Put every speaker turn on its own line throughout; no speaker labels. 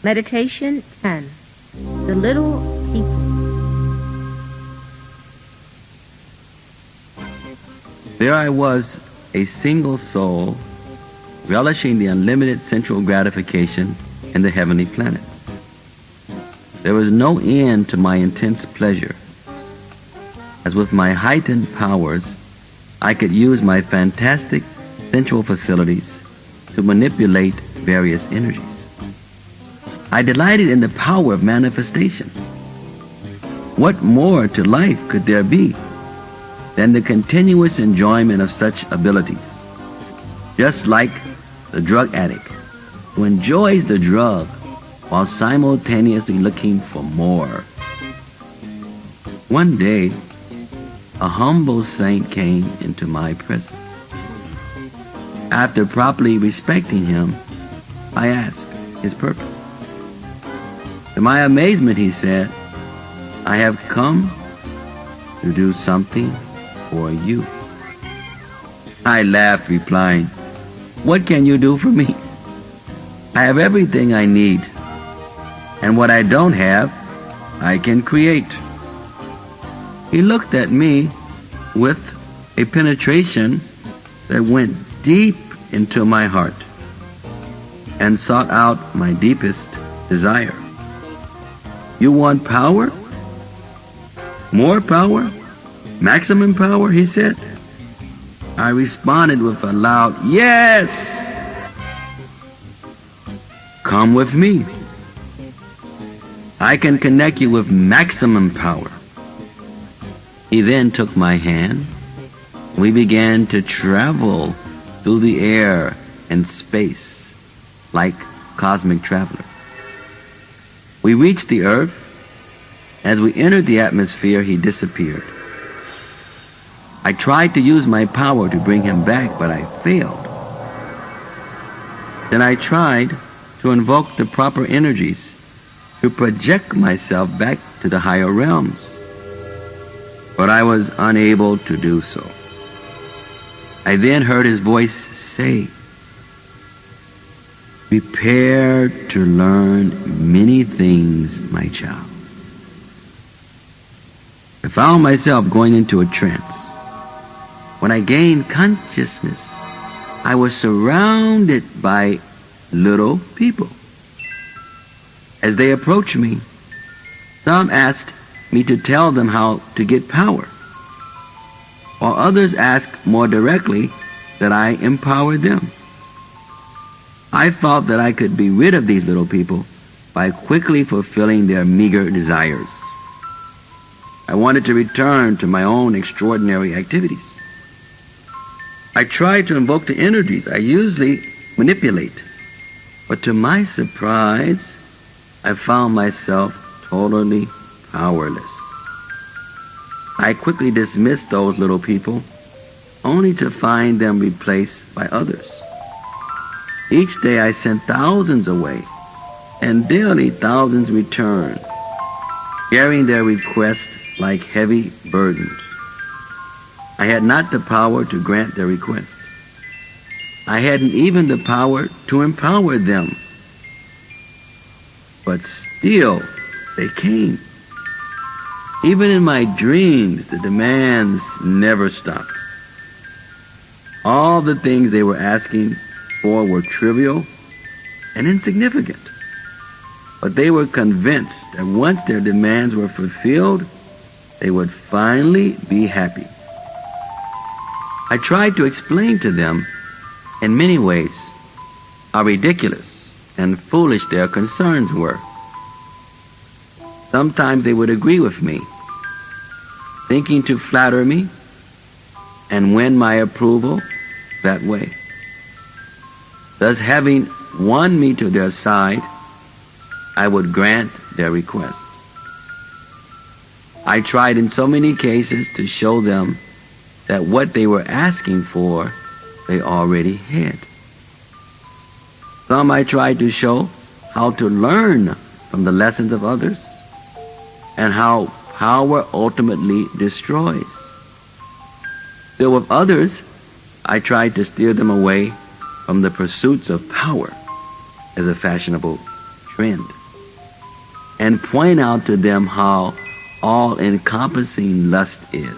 Meditation 10. The Little People.
There I was, a single soul, relishing the unlimited sensual gratification in the heavenly planets. There was no end to my intense pleasure, as with my heightened powers, I could use my fantastic sensual facilities to manipulate various energies. I delighted in the power of manifestation. What more to life could there be than the continuous enjoyment of such abilities? Just like the drug addict who enjoys the drug while simultaneously looking for more. One day, a humble saint came into my presence. After properly respecting him, I asked his purpose. To my amazement, he said, "I have come to do something for you." I laughed, replying, "What can you do for me? I have everything I need, and what I don't have, I can create." He looked at me with a penetration that went deep into my heart and sought out my deepest desire. "You want power? More power? Maximum power?" he said. I responded with a loud yes. "Come with me. I can connect you with maximum power." He then took my hand. We began to travel through the air and space like cosmic travelers. We reached the earth. As we entered the atmosphere, he disappeared. I tried to use my power to bring him back, but I failed. Then I tried to invoke the proper energies to project myself back to the higher realms, but I was unable to do so. I then heard his voice say, "Prepare to learn many things, my child." I found myself going into a trance. When I gained consciousness, I was surrounded by little people. As they approached me, some asked me to tell them how to get power, while others asked more directly that I empower them. I thought that I could be rid of these little people by quickly fulfilling their meager desires. I wanted to return to my own extraordinary activities. I tried to invoke the energies I usually manipulate, but to my surprise, I found myself totally powerless. I quickly dismissed those little people, only to find them replaced by others. Each day I sent thousands away, and daily thousands returned, carrying their requests like heavy burdens. I had not the power to grant their request. I hadn't even the power to empower them. But still, they came. Even in my dreams, the demands never stopped. All the things they were asking for were trivial and insignificant. But they were convinced that once their demands were fulfilled, they would finally be happy. I tried to explain to them, in many ways, how ridiculous and foolish their concerns were. Sometimes they would agree with me, thinking to flatter me and win my approval that way. Thus, having won me to their side, I would grant their request. I tried in so many cases to show them that what they were asking for, they already had. Some I tried to show how to learn from the lessons of others and how power ultimately destroys. Still with others, I tried to steer them away from the pursuits of power as a fashionable friend, and point out to them how all-encompassing lust is,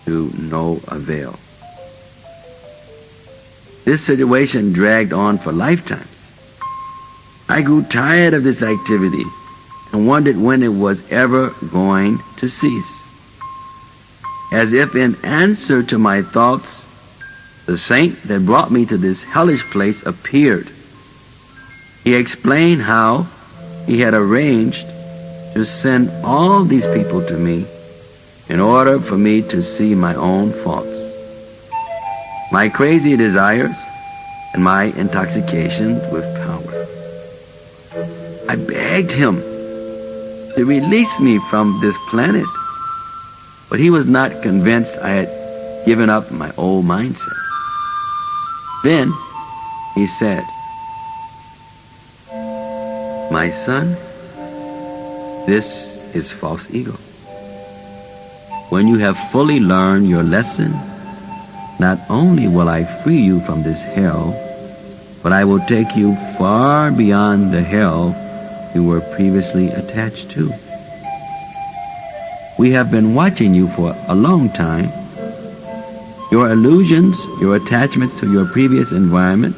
to no avail. This situation dragged on for lifetimes. I grew tired of this activity and wondered when it was ever going to cease. As if in answer to my thoughts, the saint that brought me to this hellish place appeared. He explained how he had arranged to send all these people to me in order for me to see my own faults, my crazy desires, and my intoxication with power. I begged him to release me from this planet, but he was not convinced I had given up my old mindset. Then he said, "My son, this is false ego. When you have fully learned your lesson, not only will I free you from this hell, but I will take you far beyond the hell you were previously attached to. We have been watching you for a long time. Your illusions, your attachments to your previous environment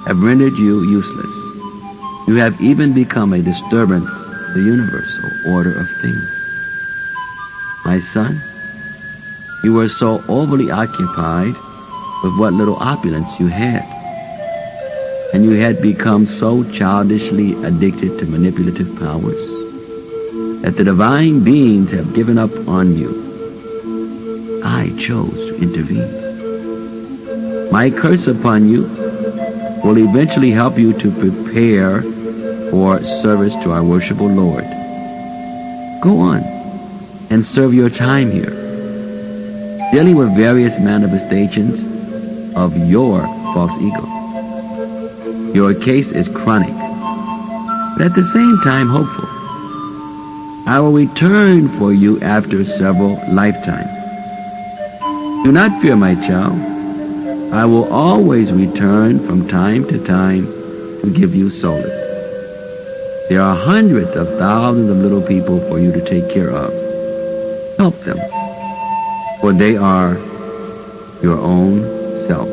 have rendered you useless. You have even become a disturbance to the universal order of things. My son, you were so overly occupied with what little opulence you had, and you had become so childishly addicted to manipulative powers that the divine beings have given up on you. I chose to intervene. My curse upon you will eventually help you to prepare for service to our worshipful Lord. Go on and serve your time here, dealing with various manifestations of your false ego. Your case is chronic, but at the same time hopeful. I will return for you after several lifetimes. Do not fear, my child. I will always return from time to time to give you solace. There are hundreds of thousands of little people for you to take care of. Help them, for they are your own self."